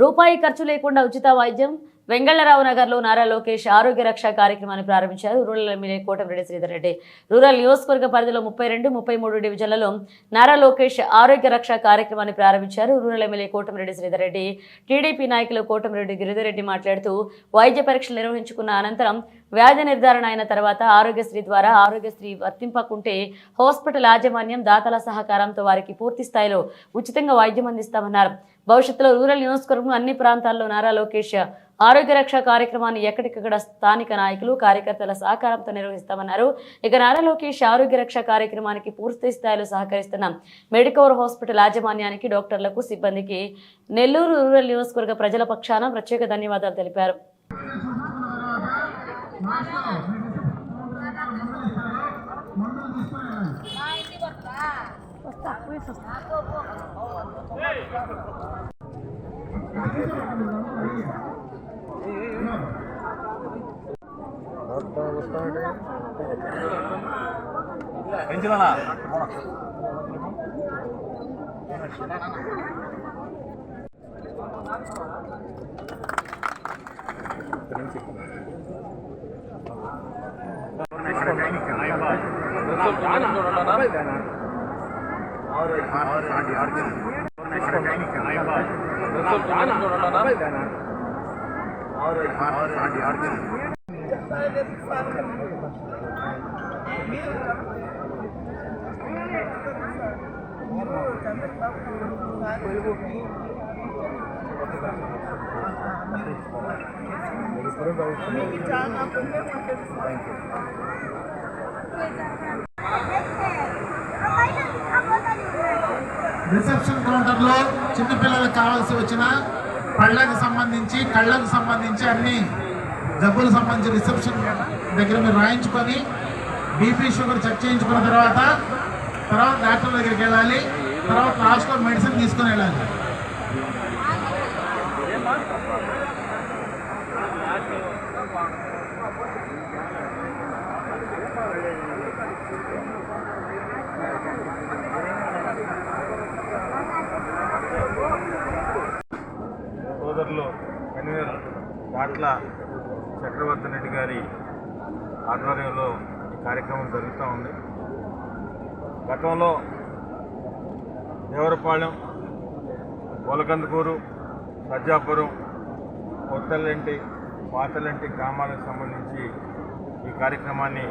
రూపాయి ఖర్చు లేకుండా ఉచిత వైద్యం వెంగళరావు నగర్లో నారా లోకేష్ ఆరోగ్య రక్ష కార్యక్రమాన్ని ప్రారంభించారు. Rural MLA Kotamreddy Sridhar Reddy rural నియోజకవర్గ పరిధిలో 32, 33 డివిజన్లలో నారా లోకేష్ ఆరోగ్య రక్ష కార్యక్రమాన్ని ప్రారంభించారు. Rural MLA Kotamreddy Sridhar Reddy, TDP నాయకులు కోటమిరెడ్డి గిరిధర్ రెడ్డి మాట్లాడుతూ వైద్య పరీక్షలు నిర్వహించుకున్న అనంతరం వ్యాధి నిర్ధారణ అయిన తర్వాత ఆరోగ్యశ్రీ ద్వారా ఆరోగ్యశ్రీ వర్తింపకుంటే హాస్పిటల్ యాజమాన్యం దాతల సహకారంతో వారికి పూర్తి స్థాయిలో ఉచితంగా వైద్యం అందిస్తామన్నారు. భవిష్యత్తులో రూరల్ నియోజకవర్గం అన్ని ప్రాంతాల్లో నారా లోకేష్ ఆరోగ్య రక్ష కార్యక్రమాన్ని ఎక్కడికక్కడ స్థానిక నాయకులు కార్యకర్తల సహకారంతో నిర్వహిస్తామన్నారు. ఇక నారా లోకేష్ ఆరోగ్య రక్ష కార్యక్రమానికి పూర్తి స్థాయిలో సహకరిస్తున్న మెడికవర్ హాస్పిటల్ యాజమాన్యానికి, డాక్టర్లకు, సిబ్బందికి నెల్లూరు రూరల్ నియోజకవర్గ ప్రజల పక్షాన ప్రత్యేక ధన్యవాదాలు తెలిపారు. రిసెప్షన్ కౌంటర్లో చిన్నపిల్లలకు కావాల్సి వచ్చిన పళ్ళకు సంబంధించి, కళ్ళకు సంబంధించి అన్ని జబ్బులకు సంబంధించి రిసెప్షన్ దగ్గర మీరు రాయించుకొని బీపీ షుగర్ చెక్ చేయించుకున్న తర్వాత డాక్టర్ దగ్గరికి వెళ్ళాలి. తర్వాత లాస్ట్లో మెడిసిన్ తీసుకొని వెళ్ళాలి. సోదరులు కన్వీనర్ కాట్ల చక్రవర్తి రెడ్డి గారి ఆధ్వర్యంలో ఈ కార్యక్రమం జరుగుతూ ఉంది. గతంలో దేవరపాళెం, గోలకందుకూరు, సజ్జాపురం, కొత్తలంటి, పాతలంటి గ్రామాలకు సంబంధించి ఈ కార్యక్రమాన్ని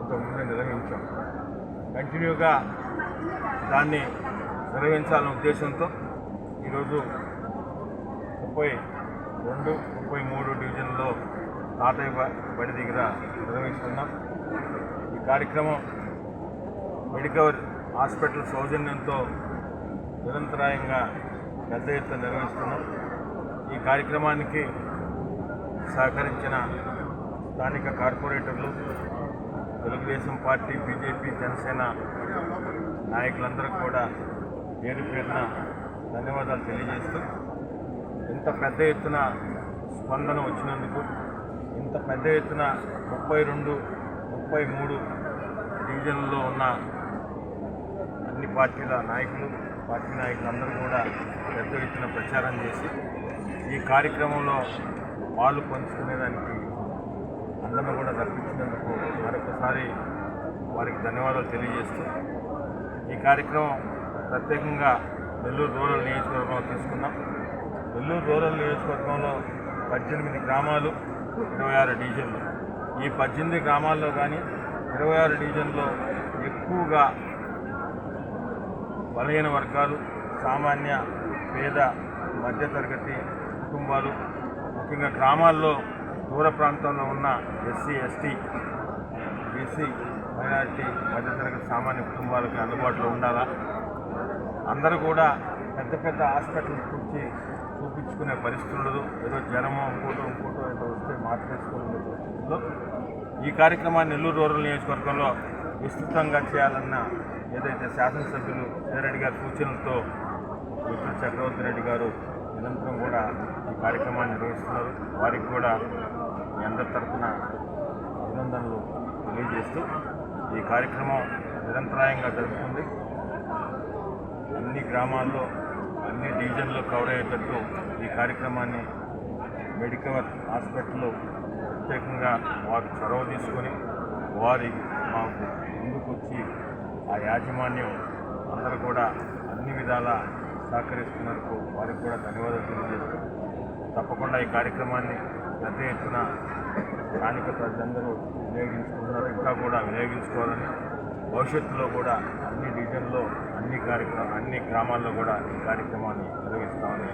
ఇంతకుముందు నిర్వహించాం. కంటిన్యూగా దాన్ని నిర్వహించాలనే ఉద్దేశంతో ఈరోజు 32, 33 డివిజన్లో తాతయ్య బడి దగ్గర నిర్వహిస్తున్నాం. ఈ కార్యక్రమం మెడికవర్ హాస్పిటల్ సౌజన్యంతో నిరంతరాయంగా పెద్ద ఎత్తున నిర్వహిస్తున్నాం. ఈ కార్యక్రమానికి సహకరించిన స్థానిక కార్పొరేటర్లు, తెలుగుదేశం పార్టీ, బీజేపీ, జనసేన నాయకులందరూ కూడా పేరు పేరున ధన్యవాదాలు తెలియజేస్తూ, ఇంత పెద్ద ఎత్తున స్పందన వచ్చినందుకు, ఇంత పెద్ద ఎత్తున 32, 33 డివిజన్లలో ఉన్న అన్ని పార్టీల నాయకులు, పార్టీ నాయకులందరూ కూడా పెద్ద ఎత్తున ప్రచారం చేసి ఈ కార్యక్రమంలో పాలు పంచుకునేదానికి అందరిని కూడా దర్శించినందుకు మరొకసారి వారికి ధన్యవాదాలు తెలియజేస్తూ, ఈ కార్యక్రమం ప్రత్యేకంగా నెల్లూరు రూరల్ నియోజకవర్గంలో తీసుకున్నాం. నెల్లూరు రూరల్ నియోజకవర్గంలో 18 గ్రామాలు, 26 డివిజన్లు. ఈ 18 గ్రామాల్లో కానీ 26 డివిజన్లో ఎక్కువగా బలహీన వర్గాలు, సామాన్య, పేద, మధ్యతరగతి కుటుంబాలు, ముఖ్యంగా గ్రామాల్లో దూర ప్రాంతంలో ఉన్న ఎస్సీ, ఎస్టీ, బీసీ, మైనారిటీ, మధ్యతరగతి సామాన్య కుటుంబాలకు అందుబాటులో ఉండాలా. అందరూ కూడా పెద్ద పెద్ద హాస్పిటల్స్ గురించి చూపించుకునే పరిస్థితి ఉండదు. ఏదో జ్వరమో ఇంకోటో ఏదో వస్తే మార్చేసుకునే పరిస్థితుల్లో ఈ కార్యక్రమాన్ని నెల్లూరు రూరల్ నియోజకవర్గంలో విస్తృతంగా చేయాలన్న ఏదైతే శాసనసభ్యులు రెడ్డి గారి సూచనలతో మిత్రుడు చక్రవర్తి రెడ్డి గారు నిరంతరం కూడా ఈ కార్యక్రమాన్ని నిర్వహిస్తున్నారు. వారికి కూడా మీ అందరి తరఫున అభినందనలు తెలియజేస్తూ ఈ కార్యక్రమం నిరంతరాయంగా జరుగుతుంది. అన్ని గ్రామాల్లో అన్ని డివిజన్లు కవర్ అయ్యేటట్టు ఈ కార్యక్రమాన్ని మెడికల్ హాస్పిటల్ ప్రత్యేకంగా వారు చొరవ తీసుకొని వారి మాకు ముందుకొచ్చి ఆ యాజమాన్యం అందరూ కూడా అన్ని విధాలా సహకరిస్తున్నందుకు వారికి కూడా ధన్యవాదాలు తెలియజేస్తూ తప్పకుండా ఈ కార్యక్రమాన్ని పెద్ద ఎత్తున స్థానిక ప్రజలందరూ వినియోగించుకుంటున్నారు, ఇంకా కూడా వినియోగించుకోవాలని భవిష్యత్తులో కూడా అన్ని డివిజన్లో అన్ని గ్రామాల్లో కూడా ఈ కార్యక్రమాన్ని నిర్వహిస్తామని